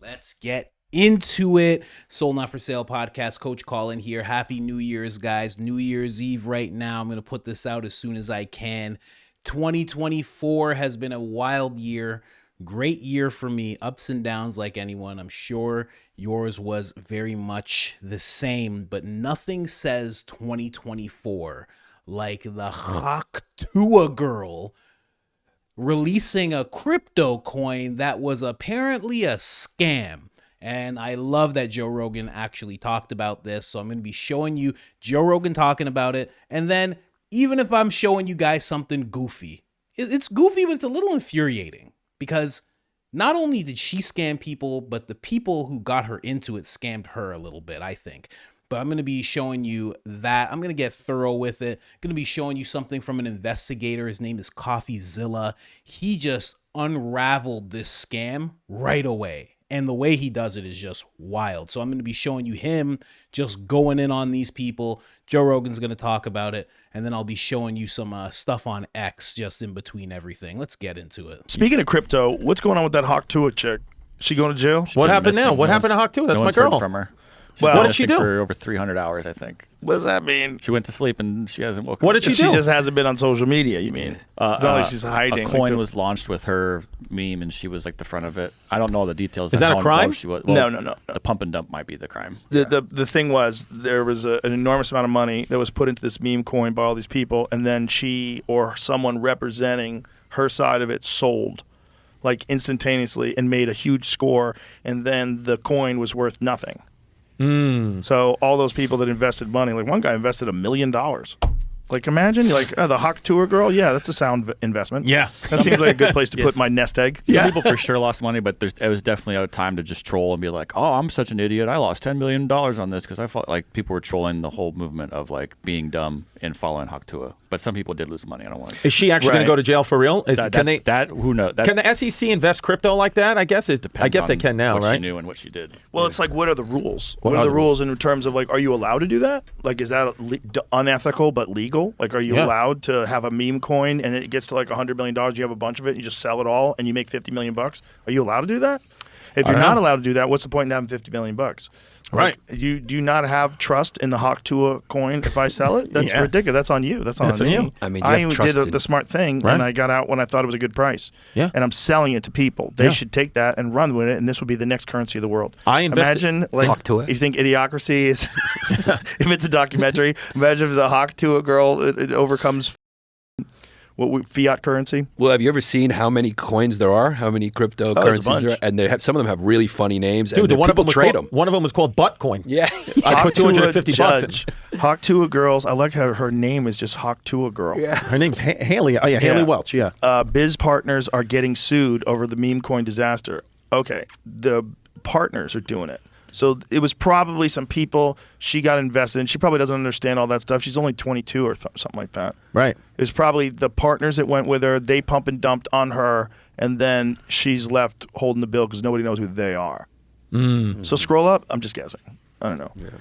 Let's get into it. Sold Not For Sale podcast. Coach Colin here. Happy New Year's, guys. New Year's Eve right now. I'm going to put this out as soon as I can. 2024 has been a wild year. Great year for me. Ups and downs like anyone. I'm sure yours was very much the same, but nothing says 2024 like the Hawk Tuah girl releasing a crypto coin that was apparently a scam. And I love that Joe Rogan actually talked about this. So I'm going to be showing you Joe Rogan talking about it. And then even if I'm showing you guys something goofy, it's goofy, but it's a little infuriating because not only did she scam people, but the people who got her into it scammed her a little bit, I think. But I'm going to be showing you that. I'm going to get thorough with it. I'm going to be showing you something from an investigator. His name is Coffeezilla. He just unraveled this scam right away. And the way he does it is just wild. So I'm going to be showing you him just going in on these people. Joe Rogan's going to talk about it. And then I'll be showing you some stuff on X just in between everything. Let's get into it. Speaking of crypto, what's going on with that Hawk Tuah chick? She going to jail? What happened now? What happened to Hawk Tuah? That's no my girl. Heard from her. Well, what did she do? For over 300 hours, I think. What does that mean? She went to sleep and she hasn't woken What up. did she She do? just hasn't been on social media, you mean? It's not like she's hiding. A coin was launched with her meme and she was like the front of it. I don't know all the details. Is that a crime? She was. Well, no. The pump and dump might be the crime. The thing was, there was an enormous amount of money that was put into this meme coin by all these people, and then she or someone representing her side of it sold like instantaneously and made a huge score, and then the coin was worth nothing. So all those people that invested money, like one guy invested $1 million. Like imagine, you're like, oh, the Hawk Tuah girl, yeah, that's a sound investment. Yeah. That seems like a good place to Yes. put my nest egg. Some people for sure lost money, but it was definitely a time to just troll and be like, oh, I'm such an idiot. I lost $10 million on this because I felt like people were trolling the whole movement of like being dumb and following Hawk Tuah. But some people did lose money. I don't want to. Is she actually going to go to jail for real? Who knows? Can the SEC invest crypto like that? I guess it depends. I guess they can now, what right? she knew and what she did. Well, it's like, what are the rules? What What are are the the rules in terms of like, are you allowed to do that? Like, is that unethical but legal? Like, are you Yeah. allowed to have a meme coin and it gets to like $100 million? You have a bunch of it, you just sell it all, and you make $50 million bucks? Are you allowed to do that? If you're not allowed to do that, what's the point in having $50 million bucks? Right. Like, do you not have trust in the Hawk Tuah coin if I sell it? That's Yeah. ridiculous. That's on you. That's on on me. you. I mean, you have trust did in- the smart thing, Right. and I got out when I thought it was a good price. Yeah. And I'm selling it to people. They Yeah. should take that and run with it, and this would be the next currency of the world. I invested- Imagine, like, Hawk Tuah? you think Idiocracy is, if it's a documentary, imagine if the Hawk Tuah girl, it overcomes fiat currency. Well, have you ever seen how many coins there are? How many cryptocurrencies bunch. there are? And they have some of them have really funny names. Dude, and the one of people them was trade called, them. one of them was called Buttcoin. Yeah. I put Hawk Tuah $250 judge. in. Hawk Tuah girls, I like how her name is just Hawk Tuah girl. Her name's Haley. Oh yeah, Haley Welch. Yeah. Biz partners are getting sued over the meme coin disaster. Okay, the partners are doing it. So it was probably some people she got invested in. She probably doesn't understand all that stuff. She's only 22 or something like that. Right. It was probably the partners that went with her. They pump and dumped on her, and then she's left holding the bill because nobody knows who they are. So scroll up. I'm just guessing. I don't know. Yeah.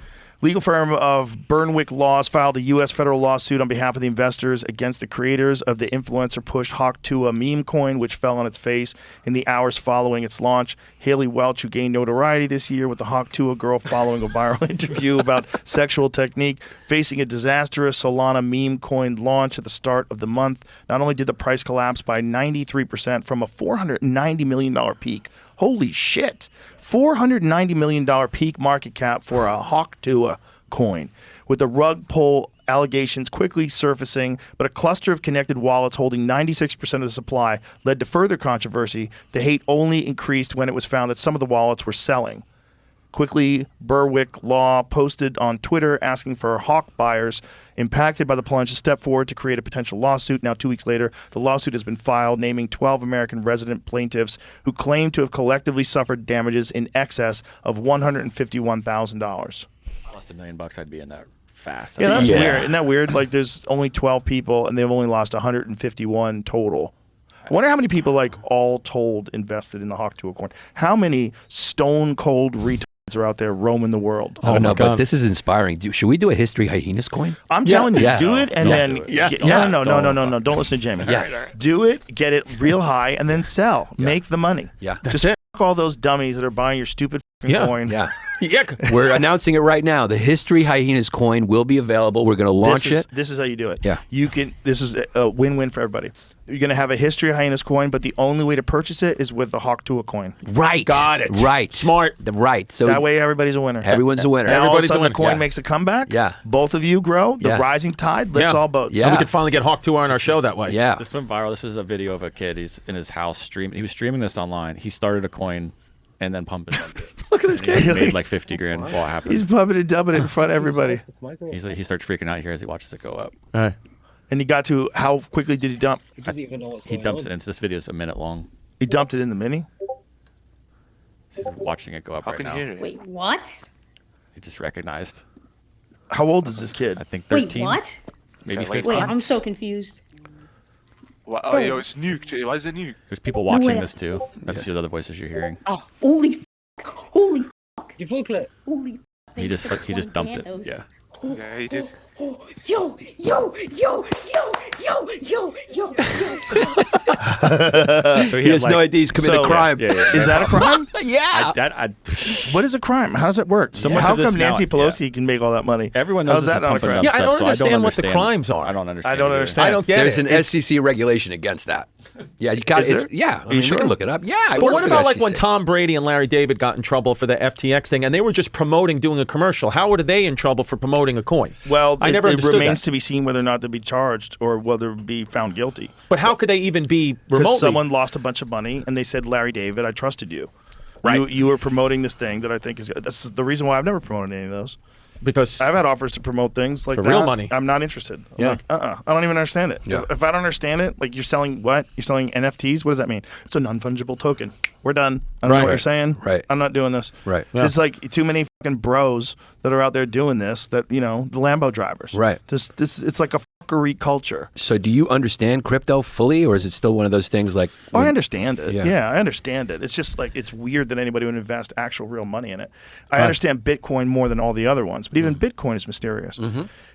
Legal firm of Burnwick Laws filed a U.S. federal lawsuit on behalf of the investors against the creators of the influencer-pushed Hawk Tuah meme coin, which fell on its face in the hours following its launch. Haley Welch, who gained notoriety this year with the Hawk Tuah girl following a viral interview about sexual technique, facing a disastrous Solana meme coin launch at the start of the month. Not only did the price collapse by 93% from a $490 million peak. Holy shit. $490 million peak market cap for a Hawk Tuah coin, with the rug pull allegations quickly surfacing, but a cluster of connected wallets holding 96% of the supply led to further controversy. The hate only increased when it was found that some of the wallets were selling. Quickly, Berwick Law posted on Twitter asking for Hawk buyers impacted by the plunge to step forward to create a potential lawsuit. Now, 2 weeks later, the lawsuit has been filed, naming 12 American resident plaintiffs who claim to have collectively suffered damages in excess of $151,000. I lost $1 million. I'd be in that fast. Yeah, that's Yeah. weird. Isn't that weird? Like, there's only 12 people, and they've only lost 151 total. I wonder how many people, like, all told, invested in the Hawk Tuah coin. How many stone-cold retards are out there roaming the world? I don't know, my but God. this is inspiring. Should we do a history hyenas coin? I'm telling you, Yeah. do it and Yeah. then Do it. no. Don't listen to Jamie. Yeah. Do it, get it real high, and then sell. Make the money. Yeah. Just all those dummies that are buying your stupid coin. Yeah. We're announcing it right now. The History Hyenas coin will be available. We're going to launch it. This is how you do it. Yeah. This is a win-win for everybody. You're going to have a History Hyenas coin, but the only way to purchase it is with the Hawk Tuah coin. Right. Got it. Right. Smart. Right. So that way everybody's a winner. everyone's a winner. And all of a Everybody's a sudden the winner. coin Yeah. makes a comeback. Yeah. Both of you grow. The Yeah. rising tide lifts Yeah. all boats. Yeah. So we could finally get Hawk Tuah on our show that way. Yeah. This went viral. This was a video of a kid. He's in his house streaming. He was streaming this online. He started a coin and then pumping it. Look at this And he made like 50 grand while it happened. He's pumping and dumping it in front of everybody. He starts freaking out here as he watches it go up. All right. And he got to, how quickly did he dump? He doesn't even know what's He going dumps on. it. And this video is a minute long. He dumped it in the mini? He's watching it go up How right can now. you hear it? Wait, what? He just recognized. How old is this kid? I think Wait, 13. what? Maybe Is that like 15. Wait, I'm so confused. What? Oh, yo, it's nuked. Why is it nuked? There's people watching way. this too. That's the other voices you're hearing. Holy holy You full clip. holy He just dumped it. Bananas. Yeah. Yeah, he did. Yo, yo, yo, yo, yo, yo, yo, yo. So He has no idea he's committed a crime. Yeah. Is that a crime? Yeah. What is a crime? How does it work? So much How of this come Nancy now- Pelosi can make all that money? Everyone knows How's this that is not a pump and crime? dump Yeah, I don't stuff, so understand what the understand- crimes are. I don't understand. I don't either. understand. I don't get There's it. an It's- SEC regulation against that. Yeah, you got Is it's there? yeah. I you mean, sure? we can look it up. Yeah, I But work what for the about like when SEC. Tom Brady and Larry David got in trouble for the FTX thing, and they were just promoting doing a commercial? How are they in trouble for promoting a coin? Well, I never it understood remains that. to be seen whether or not they'll be charged or whether they'll be found guilty. But how could they even be remotely? Because someone lost a bunch of money and they said, Larry David, I trusted you. Right. You were promoting this thing that I think is good. That's the reason why I've never promoted any of those. Because I've had offers to promote things like For that. real money. I'm not interested. I'm Yeah. like, I don't even understand it. Yeah. If I don't understand it, like you're selling what? You're selling NFTs? What does that mean? It's a non-fungible token. We're done. I don't know what Right. you're saying. Right. I'm not doing this. Right. Yeah. It's like too many fucking bros that are out there doing this that, the Lambo drivers. Right. This it's like a fuckery culture. So do you understand crypto fully, or is it still one of those things like? Oh, I understand it. Yeah. Yeah, I understand it. It's just like it's weird that anybody would invest actual real money in it. I understand Bitcoin more than all the other ones, but even Bitcoin is mysterious.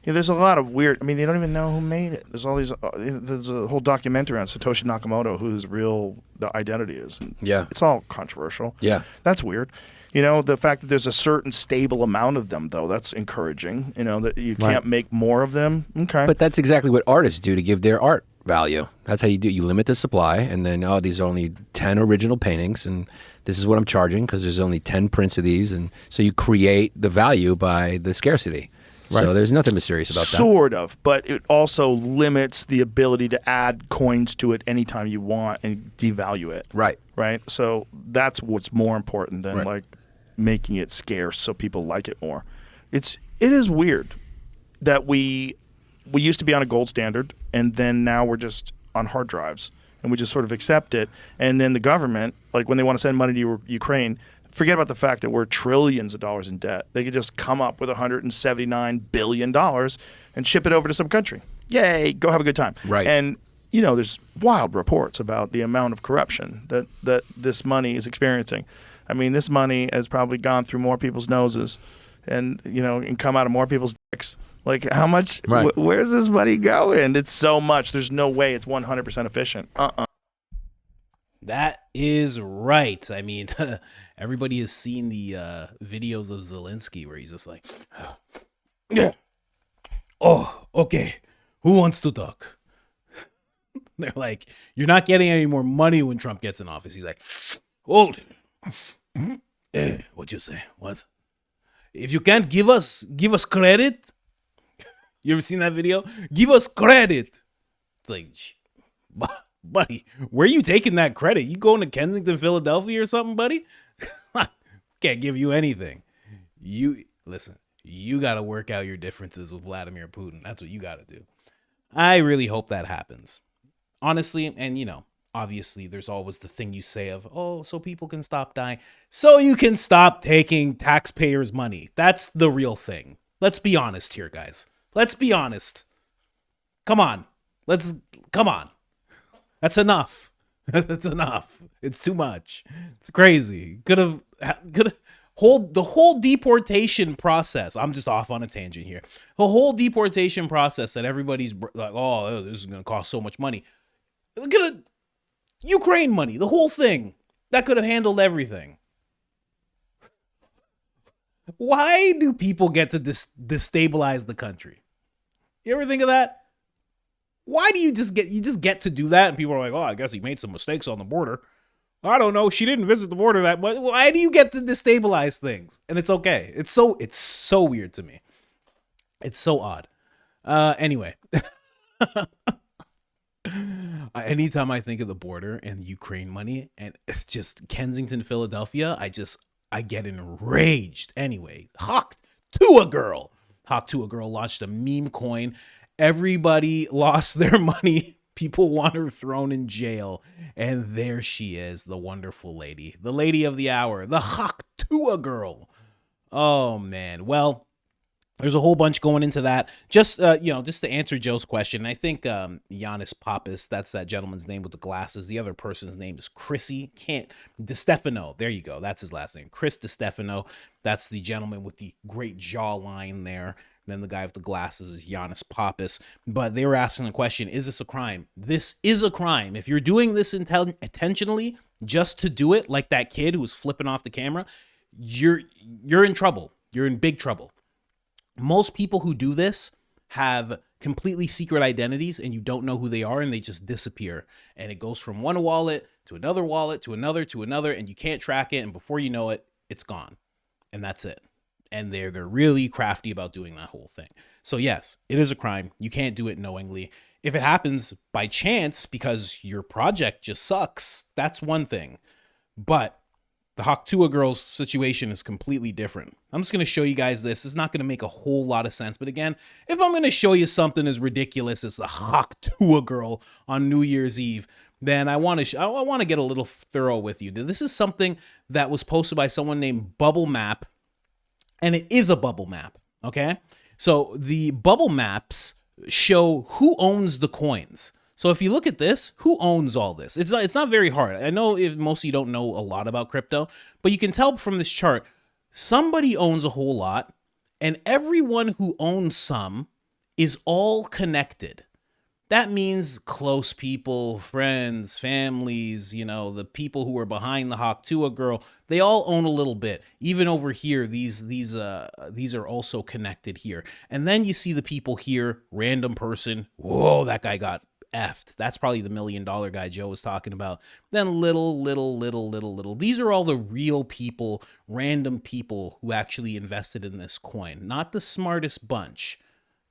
There's a lot of weird. I mean, they don't even know who made it. There's all these. There's a whole documentary on Satoshi Nakamoto, whose real the identity is. And Yeah. it's all controversial. Yeah. That's weird. The fact that there's a certain stable amount of them, though, that's encouraging. That you can't make more of them. Okay. But that's exactly what artists do to give their art value. That's how you do. You limit the supply, and then these are only 10 original paintings, and this is what I'm charging because there's only 10 prints of these, and so you create the value by the scarcity. So there's nothing mysterious about that. Sort of, but it also limits the ability to add coins to it anytime you want and devalue it. Right. Right. So that's what's more important than Right. like making it scarce so people like it more. It is weird that we used to be on a gold standard and then now we're just on hard drives and we just sort of accept it. And then the government, like when they want to send money to Ukraine, forget about the fact that we're trillions of dollars in debt. They could just come up with $179 billion and ship it over to some country. Yay, go have a good time. Right. And, there's wild reports about the amount of corruption that this money is experiencing. I mean, this money has probably gone through more people's noses and, and come out of more people's dicks. Like, how much, Right. where's this money going? It's so much. There's no way it's 100% efficient. That is right. I mean, everybody has seen the videos of Zelensky where he's just like, oh, okay, who wants to talk? They're like, you're not getting any more money when Trump gets in office. He's like, hold. What you say? What? If you can't give us credit. You ever seen that video? Give us credit. It's like, buddy, where are you taking that credit? You going to Kensington, Philadelphia or something, buddy? Can't give you anything. Listen, you got to work out your differences with Vladimir Putin. That's what you got to do. I really hope that happens. Honestly, and obviously there's always the thing you say of, oh, so people can stop dying. So you can stop taking taxpayers' money. That's the real thing. Let's be honest here, guys. Let's be honest. Come on. Come on. That's enough. That's enough. It's too much. It's crazy. Could have the whole deportation process. I'm just off on a tangent here. The whole deportation process that everybody's like, oh, this is going to cost so much money. Look at Ukraine money, the whole thing. that could have handled everything. Why do people get to destabilize the country? You ever think of that? Why do you just get to do that? And people are like, oh, I guess he made some mistakes on the border. I don't know. She didn't visit the border that much. Why do you get to destabilize things? And it's okay. It's so weird to me. It's so odd. Anyway. Anytime I think of the border and Ukraine money, and it's just Kensington, Philadelphia, I get enraged. Anyway, Hawk Tuah girl. Hawk Tuah girl launched a meme coin. Everybody lost their money. People want her thrown in jail. And there she is, the wonderful lady. The lady of the hour. The Hawk Tuah girl. Oh, man. Well, there's a whole bunch going into that. Just just to answer Joe's question, I think Giannis Pappas, that's that gentleman's name with the glasses. The other person's name is Chrissy. DeStefano. There you go. That's his last name. Chris DeStefano. That's the gentleman with the great jawline there. Then the guy with the glasses is Giannis Pappas. But they were asking the question, is this a crime? This is a crime. If you're doing this intentionally just to do it, like that kid who was flipping off the camera, you're in trouble. You're in big trouble. Most people who do this have completely secret identities and you don't know who they are and they just disappear. And it goes from one wallet to another, and you can't track it. And before you know it, it's gone. And that's it. And they're really crafty about doing that whole thing. So yes, it is a crime. You can't do it knowingly. If it happens by chance because your project just sucks, that's one thing. But the Hawk Tuah girl's situation is completely different. I'm just going to show you guys this. It's not going to make a whole lot of sense. But again, if I'm going to show you something as ridiculous as the Hawk Tuah girl on New Year's Eve, then I want to get a little thorough with you. This is something that was posted by someone named Bubble Map. And it is a bubble map, okay? So the bubble maps show who owns the coins. So if you look at this, who owns all this? It's not very hard. I know if most of you don't know a lot about crypto, but you can tell from this chart, somebody owns a whole lot, and everyone who owns some is all connected. That means close people, friends, families, the people who are behind the Hawk Tuah girl, they all own a little bit. Even over here, these are also connected here. And then you see the people here, random person. Whoa, that guy got effed. That's probably the $1 million guy Joe was talking about. Then little. These are all the real people, random people who actually invested in this coin, not the smartest bunch.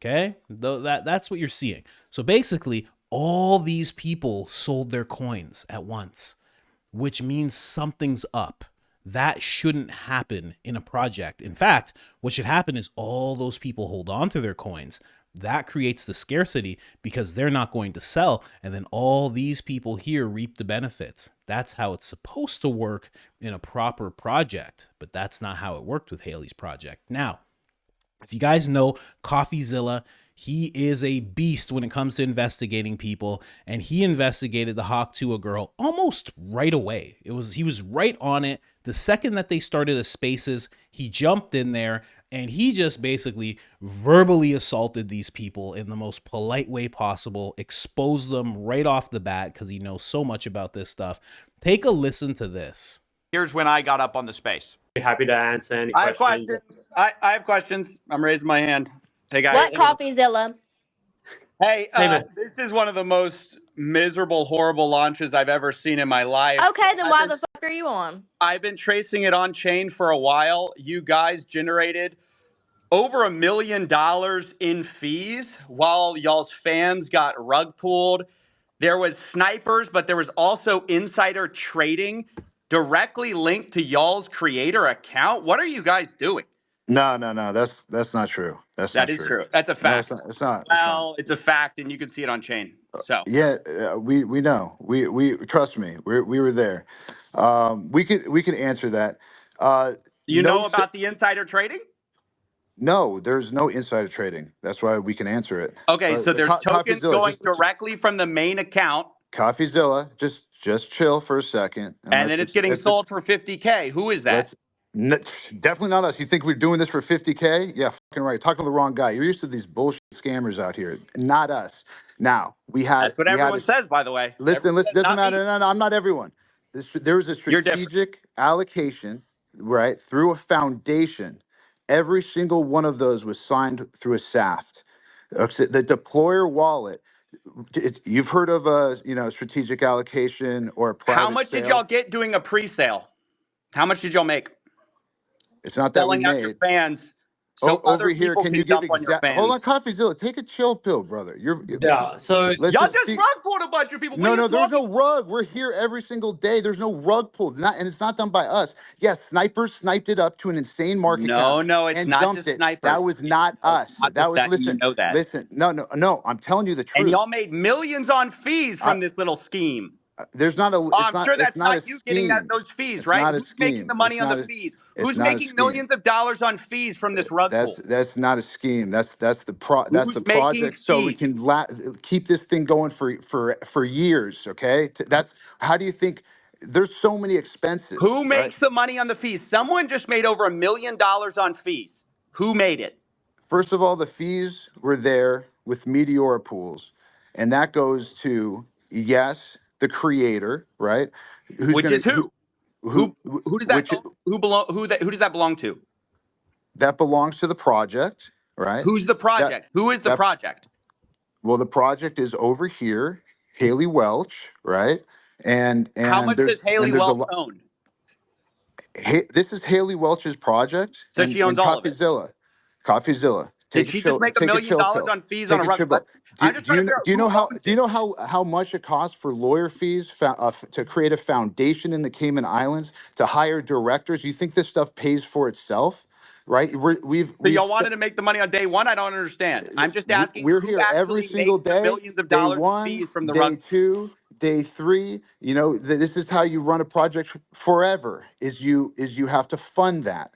Okay, that's what you're seeing. So basically, all these people sold their coins at once, which means something's up. That shouldn't happen in a project. In fact, what should happen is all those people hold on to their coins. That creates the scarcity because they're not going to sell. And then all these people here reap the benefits. That's how it's supposed to work in a proper project. But that's not how it worked with Haley's project. Now, if you guys know Coffeezilla, he is a beast when it comes to investigating people, and he investigated the Hawk Tuah girl almost right away. He was right on it. The second that they started the spaces, he jumped in there and he just basically verbally assaulted these people in the most polite way possible, exposed them right off the bat because he knows so much about this stuff. Take a listen to this. Here's when I got up on the space. Happy to answer any I questions. have questions. I have questions. I'm raising my hand. Hey, guys. What Coffeezilla? Hey, this is one of the most miserable, horrible launches I've ever seen in my life. Okay, then why the fuck are you on? I've been tracing it on chain for a while. You guys generated over $1 million in fees while y'all's fans got rug pulled. There was snipers, but there was also insider trading directly linked to y'all's creator account. What are you guys doing? No. That's not true. That is true. That's a fact. No, it's not. Well, it's a fact, and you can see it on chain. So yeah, we know. We trust me. We were there. We could answer that. You know about the insider trading? No, there's no insider trading. That's why we can answer it. Okay, so there's tokens going directly from the main account. Coffeezilla, just chill for a second. And then it's getting sold for $50K. Who is that? Definitely not us. You think we're doing this for $50K? Yeah, fucking right. Talking to the wrong guy. You're used to these bullshit scammers out here. Not us. Now, we had... That's what everyone says, by the way. Listen, doesn't matter. No, I'm not everyone. there was a You're different. strategic allocation, right, through a foundation. Every single one of those was signed through a SAFT. The deployer wallet. You've heard of a strategic allocation or a How private much did y'all sale. get doing a pre-sale? How much did y'all make It's not that we selling out your made. fans so Over other here, people can can you give dump on your exact? Hold fans? on, Coffeezilla, take a chill pill, brother. Yeah. So Y'all Listen. just rug pulled a bunch of people. What are No, you no, there's talking? no rug. We're here every single day. There's no rug pulled, and it's not done by us. Yes, snipers sniped it up to an insane market cap No, it's and not dumped just it. snipers. That was not No, it's us. not That just was that, and you listen, know that. listen. No, no, no. I'm telling you the And y'all truth. made millions on fees from this little scheme. There's not a. Oh, It's I'm not. sure It's that's not a not you getting scheme. those fees, It's right? not a Who's making the scheme. money on the fees? It's Who's not a making scheme. millions of dollars on fees from this rug pull? That's not a scheme. That's the Who's making project. So we fees? can keep this thing going for years. Okay. That's how do you think? There's so many expenses, Who right? makes the money on the fees? Someone just made over $1 million on fees. Who made it? First of all, the fees were there with Meteora pools, and that goes to yes, the creator, right? Who's Which gonna is who? who Who does that which go? Who does that belong to? that belongs to the project, right? Who's the That project? Who is the that project? Well, the project is over here, Haley Welch, right? And How and much does Haley there's a Welch lot. own? This is Haley Welch's project, So she owns and all of it. Coffeezilla, Did she just make $1 take a million chill pill, on fees on take a a rug? chill pill. I'm just trying to figure out Do you who know owns it. how much it costs for lawyer fees to create a foundation in the Cayman Islands to hire directors? You think this stuff pays for itself, right? So We've y'all wanted to make the money on day one? I don't understand. I'm just asking we're who here every actually single makes the day. millions of Day dollars of one, fees from the day rug. two, day three. This is how you run a project forever. Is you have to fund that.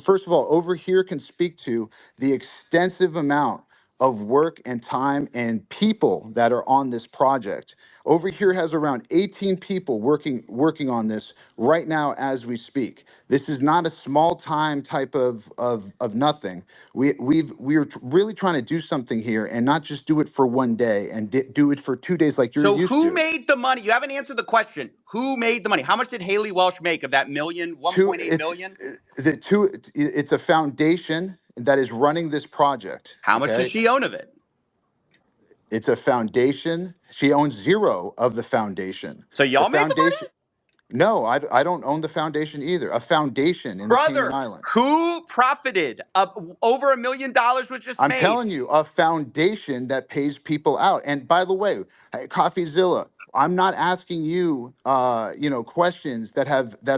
First of all, over here can speak to the extensive amount of work and time and people that are on this project. Over here has around 18 people working on this right now as we speak. This is not a small time type of nothing. We're really trying to do something here and not just do it for one day and do it for 2 days like you're So used who to. made the money? You haven't answered the question. Who made the money? How much did Haley Welch make of that million, Two 1.8 it's million? the two It's a foundation that is running this project. How much does Okay. she own of it? It's a foundation. She owns zero of the foundation. So The y'all made the money? foundation. No, I don't own the foundation either. A foundation in the Cayman Brother, Islands. who profited? Over $1 million was just I'm made. telling you, a foundation that pays people out. And by the way, hey, Coffeezilla, I'm not asking you, questions that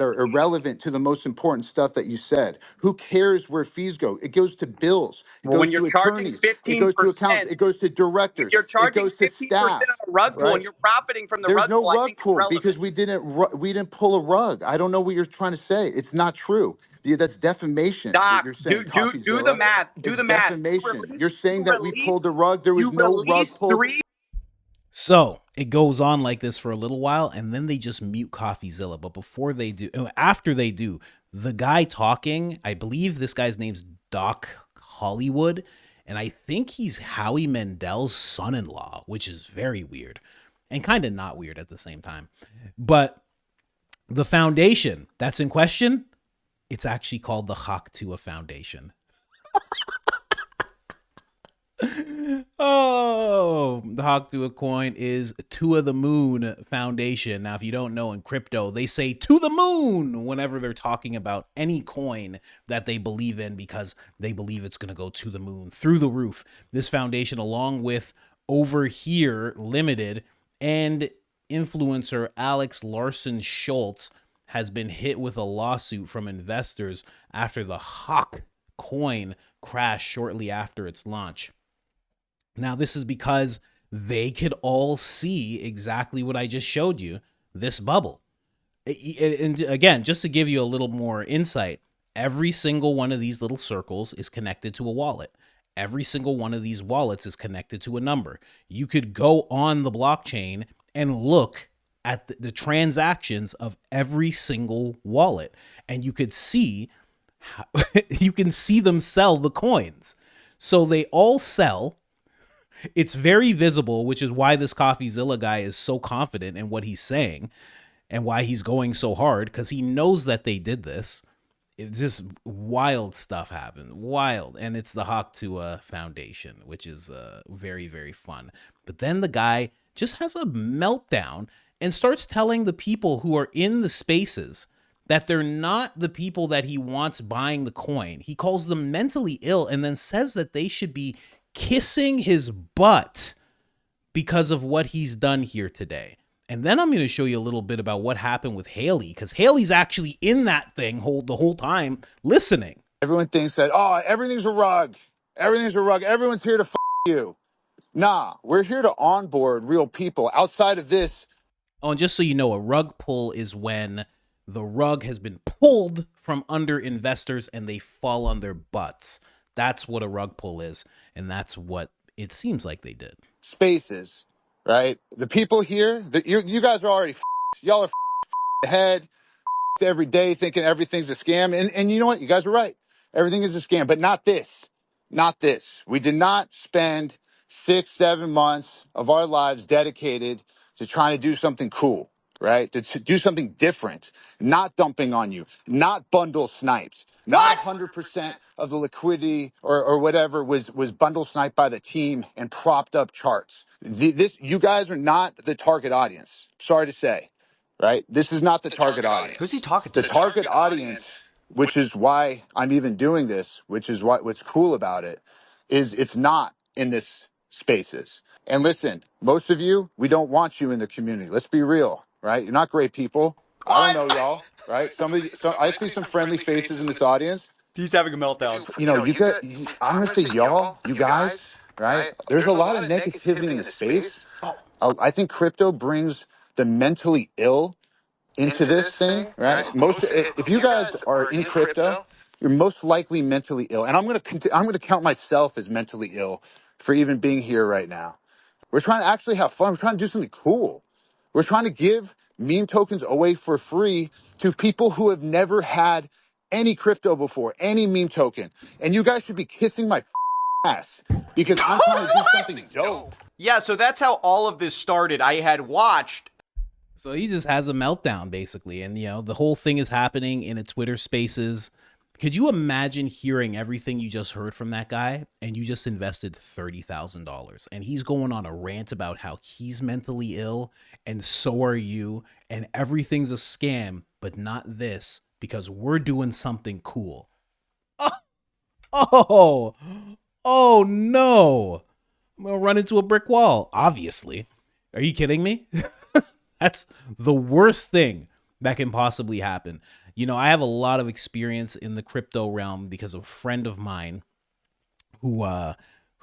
are irrelevant to the most important stuff that you said. Who cares where fees go? It goes to bills. It Well, when goes you're to charging attorneys. It 15%, goes to accounts. It goes to when directors. you're It charging goes to 15% on staff. a rug pull and Right? you're profiting from the There's rug no pull, I rug think it's pull because relevant. we didn't pull a rug. I don't know what you're trying to say. It's not true. Yeah, that's defamation. What Doc, you're saying, do the Coffeezilla. math. Do It's the math. defamation. You're saying that we pulled a rug. There was You no rug released pulled. three. So it goes on like this for a little while, and then they just mute Coffeezilla. But before they do, after they do, the guy talking, I believe this guy's name's Doc Hollywood, and I think he's Howie Mandel's son-in-law, which is very weird and kind of not weird at the same time. But the foundation that's in question, it's actually called the Hawk Tuah Foundation. Oh, the Hawk Tuah coin is Tuah the Moon Foundation. Now, if you don't know, in crypto, they say to the moon whenever they're talking about any coin that they believe in because they believe it's going to go to the moon, through the roof. This foundation, along with Over Here Limited and influencer Alex Larson Schultz, has been hit with a lawsuit from investors after the Hawk coin crashed shortly after its launch. Now, this is because they could all see exactly what I just showed you, this bubble. And again, just to give you a little more insight, every single one of these little circles is connected to a wallet. Every single one of these wallets is connected to a number. You could go on the blockchain and look at the transactions of every single wallet, and you could see you can see them sell the coins. So they all sell. It's very visible, which is why this Coffeezilla guy is so confident in what he's saying. and why he's going so hard, because he knows that they did this. It's just wild stuff happened. Wild. And it's the Hawk Tuah Foundation, which is very, very fun. But then the guy just has a meltdown and starts telling the people who are in the spaces that they're not the people that he wants buying the coin. He calls them mentally ill and then says that they should be kissing his butt because of what he's done here today. And then I'm going to show you a little bit about what happened with Haley, because Haley's actually in that thing the whole time listening. Everyone thinks that, oh, everything's a rug. Everything's a rug. Everyone's here to you. Nah, we're here to onboard real people outside of this. Oh, and just so you know, a rug pull is when the rug has been pulled from under investors and they fall on their butts. That's what a rug pull is. And that's what it seems like they did. Spaces, right? The people here, you guys are already y'all are ahead every day thinking everything's a scam. And you know what? You guys are right. Everything is a scam, but not this. Not this. We did not spend 6-7 months of our lives dedicated to trying to do something cool, right? To do something different, not dumping on you, not bundle snipes. Not 100% of the liquidity or whatever was bundle sniped by the team and propped up charts. You guys are not the target audience. Sorry to say, right? This is not the target audience. Who's he talking to? The target audience, which is why I'm even doing this, which is what's cool about it, is it's not in this spaces. And listen, most of you, we don't want you in the community. Let's be real, right? You're not great people. I don't know y'all, right? I see some friendly faces in this audience. He's having a meltdown. I'm going to say y'all, you guys, right? There's a lot of negativity in the space. I think crypto brings the mentally ill into this thing, right? If you guys are in crypto, you're most likely mentally ill. And I'm going to count myself as mentally ill for even being here right now. We're trying to actually have fun. We're trying to do something cool. We're trying to give meme tokens away for free to people who have never had any crypto before, any meme token. And you guys should be kissing my ass because I'm trying to do something dope. Yeah, so that's how all of this started. I had watched. So he just has a meltdown, basically. And, the whole thing is happening in a Twitter Spaces. Could you imagine hearing everything you just heard from that guy and you just invested $30,000 and he's going on a rant about how he's mentally ill and so are you and everything's a scam, but not this because we're doing something cool. Oh no. I'm going to run into a brick wall, obviously. Are you kidding me? That's the worst thing that can possibly happen. I have a lot of experience in the crypto realm because of a friend of mine who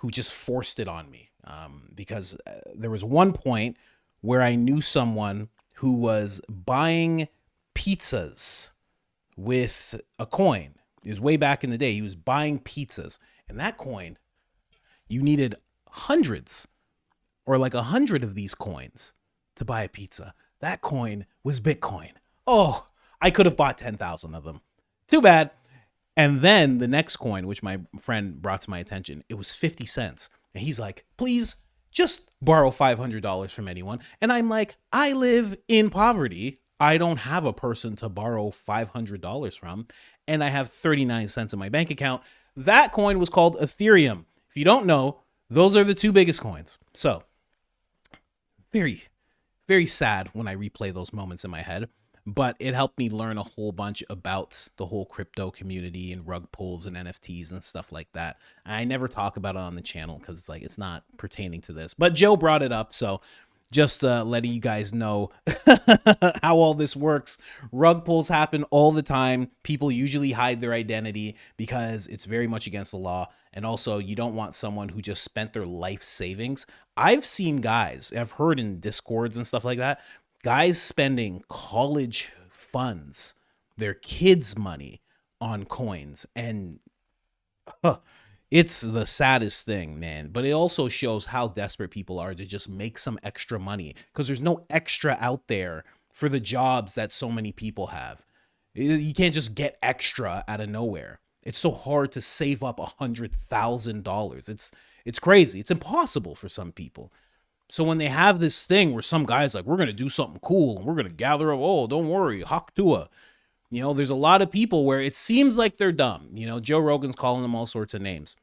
just forced it on me. Because there was one point where I knew someone who was buying pizzas with a coin. It was way back in the day. He was buying pizzas. And that coin, you needed hundreds or like 100 of these coins to buy a pizza. That coin was Bitcoin. Oh, I could have bought 10,000 of them. Too bad. And then the next coin, which my friend brought to my attention, it was 50 cents. And he's like, please just borrow $500 from anyone. And I'm like, I live in poverty. I don't have a person to borrow $500 from. And I have 39 cents in my bank account. That coin was called Ethereum. If you don't know, those are the two biggest coins. So very, very sad when I replay those moments in my head. But it helped me learn a whole bunch about the whole crypto community and rug pulls and NFTs and stuff like that. I never talk about it on the channel because it's not pertaining to this. But Joe brought it up, so just letting you guys know how all this works. Rug pulls happen all the time. People usually hide their identity because it's very much against the law. And also, you don't want someone who just spent their life savings. I've seen guys, I've heard in Discords and stuff like that, guys spending college funds, their kids' money on coins. And it's the saddest thing, man. But it also shows how desperate people are to just make some extra money because there's no extra out there for the jobs that so many people have. You can't just get extra out of nowhere. It's so hard to save up $100,000. It's crazy. It's impossible for some people. So when they have this thing where some guy's like, we're going to do something cool and we're going to gather up, oh, don't worry, Hawk Tuah. You know, there's a lot of people where it seems like they're dumb. You know, Joe Rogan's calling them all sorts of names.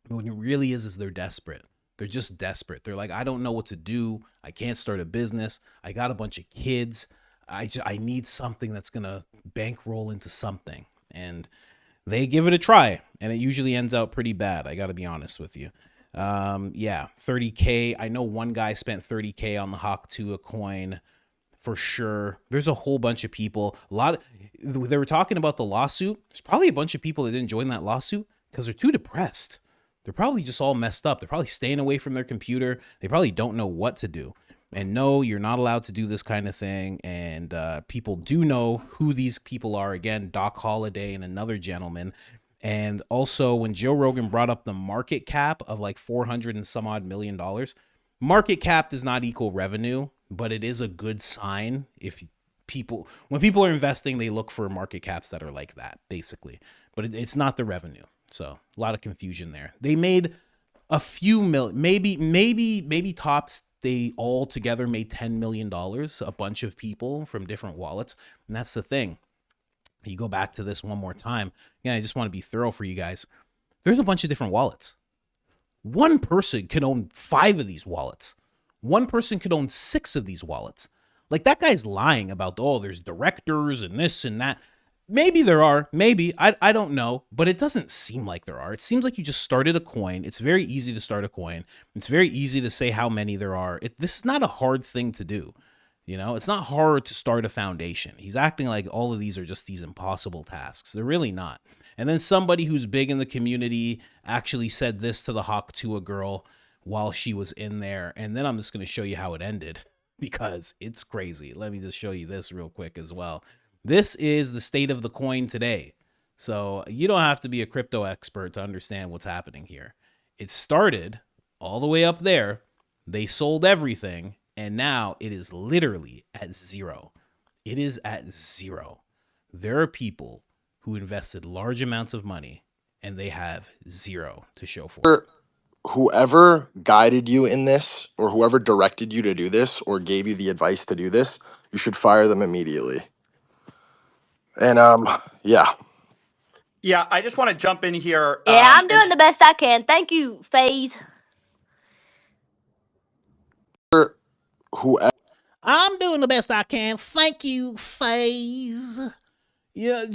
But when it really is they're desperate. They're just desperate. They're like, I don't know what to do. I can't start a business. I got a bunch of kids. I need something that's going to bankroll into something. And they give it a try. And it usually ends out pretty bad. I got to be honest with you. Yeah, 30K. I know one guy spent 30K on the Hawk Tuah coin for sure. There's a whole bunch of people. They were talking about the lawsuit. There's probably a bunch of people that didn't join that lawsuit because they're too depressed. They're probably just all messed up. They're probably staying away from their computer. They probably don't know what to do. And no, you're not allowed to do this kind of thing. And people do know who these people are. Again, Doc Holliday and another gentleman. And also when Joe Rogan brought up the market cap of like 400 and some odd $1 million, market cap does not equal revenue, but it is a good sign when people are investing, they look for market caps that are like that, basically. But it's not the revenue. So a lot of confusion there. They made a few maybe tops. They all together made $10 million, a bunch of people from different wallets. And that's the thing. You go back to this one more time. Again, I just want to be thorough for you guys. There's a bunch of different wallets. One person could own 5 of these wallets. One person could own 6 of these wallets. Like that guy's lying about, oh, there's directors and this and that. Maybe there are, maybe, I don't know, but it doesn't seem like there are. It seems like you just started a coin. It's very easy to start a coin. It's very easy to say how many there are. This is not a hard thing to do. You know, it's not hard to start a foundation. He's acting like all of these are just these impossible tasks. They're really not. And then somebody who's big in the community actually said this to the Hawk Tuah girl while she was in there. And then I'm just going to show you how it ended because it's crazy. Let me just show you this real quick as well. This is the state of the coin today. So you don't have to be a crypto expert to understand what's happening here. It started all the way up there. They sold everything. And now it is literally at 0. It is at 0. There are people who invested large amounts of money and they have 0 to show for it. Whoever guided you in this or whoever directed you to do this or gave you the advice to do this, you should fire them immediately. And yeah. Yeah, I just want to jump in here. Yeah, I'm doing the best I can. Thank you, FaZe. Whoever I'm doing the best I can. Thank you, FaZe. Yeah,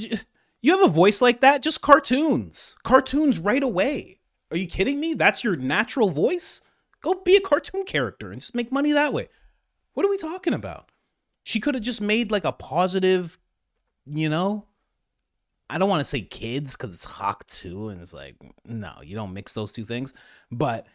you have a voice like that? Just cartoons. Cartoons right away. Are you kidding me? That's your natural voice? Go be a cartoon character and just make money that way. What are we talking about? She could have just made like a positive, you know, I don't want to say kids because it's Hawk Tuah and it's like, no, you don't mix those two things. But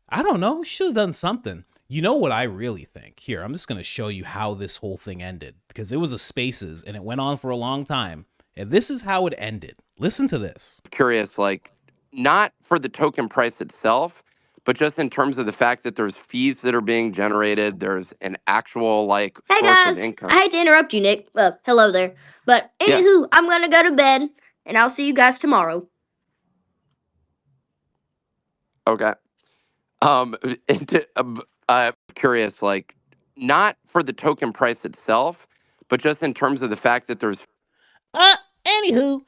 I don't know. She should have done something. You know what I really think? Here, I'm just going to show you how this whole thing ended because it was a Spaces and it went on for a long time. And this is how it ended. Listen to this. Curious, like not for the token price itself, but just in terms of the fact that there's fees that are being generated. There's an actual like Hey source guys, of income. I hate to interrupt you, Nick. Well, hello there. But anywho, I'm gonna go to bed and I'll see you guys tomorrow. Okay. Curious, like not for the token price itself, but just in terms of the fact that there's. Anywho,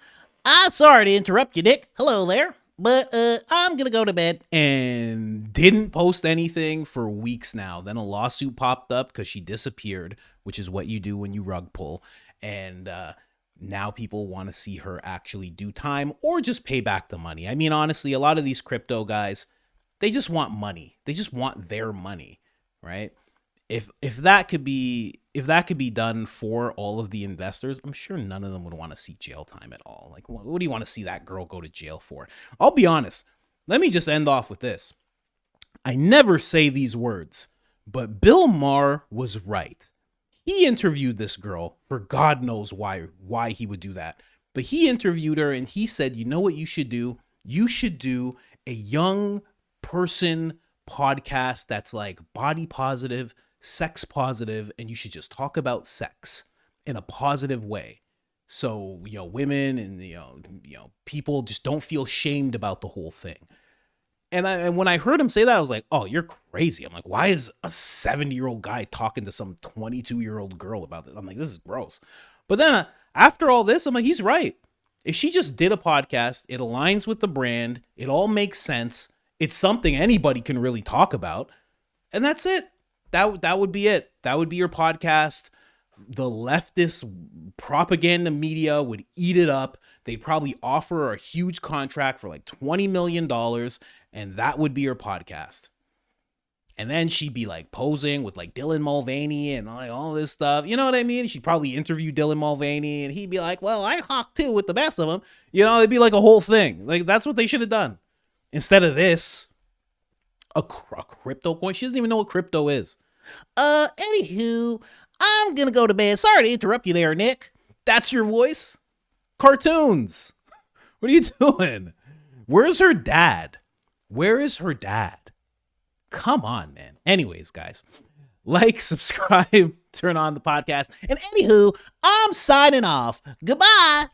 I'm sorry to interrupt you, Nick. Hello there. But I'm going to go to bed. And didn't post anything for weeks now. Then a lawsuit popped up because she disappeared, which is what you do when you rug pull. And now people want to see her actually do time or just pay back the money. I mean, honestly, a lot of these crypto guys, they just want money. They just want their money, right? If that could be done for all of the investors, I'm sure none of them would want to see jail time at all. Like, what do you want to see that girl go to jail for? I'll be honest. Let me just end off with this. I never say these words, but Bill Maher was right. He interviewed this girl for God knows why he would do that. But he interviewed her and he said, you know what you should do? You should do a young person podcast that's like body positive, sex positive, and you should just talk about sex in a positive way. So, you know, women and, you know, people just don't feel shamed about the whole thing. And when I heard him say that, I was like, oh, you're crazy. I'm like, why is a 70-year-old guy talking to some 22-year-old girl about this? I'm like, this is gross. But then after all this, I'm like, he's right. If she just did a podcast, it aligns with the brand. It all makes sense. It's something anybody can really talk about. And that's it. That would be it. That would be your podcast. The leftist propaganda media would eat it up. They'd probably offer her a huge contract for like $20 million. And that would be her podcast. And then she'd be like posing with like Dylan Mulvaney and like all this stuff. You know what I mean? She'd probably interview Dylan Mulvaney and he'd be like, well, I Hawk Tuah with the best of them. You know, it'd be like a whole thing. Like that's what they should have done. Instead of this, a crypto coin. She doesn't even know what crypto is. Anywho, I'm going to go to bed. Sorry to interrupt you there, Nick. That's your voice? Cartoons. What are you doing? Where's her dad? Where is her dad? Come on, man. Anyways, guys, like, subscribe, turn on the podcast. And anywho, I'm signing off. Goodbye.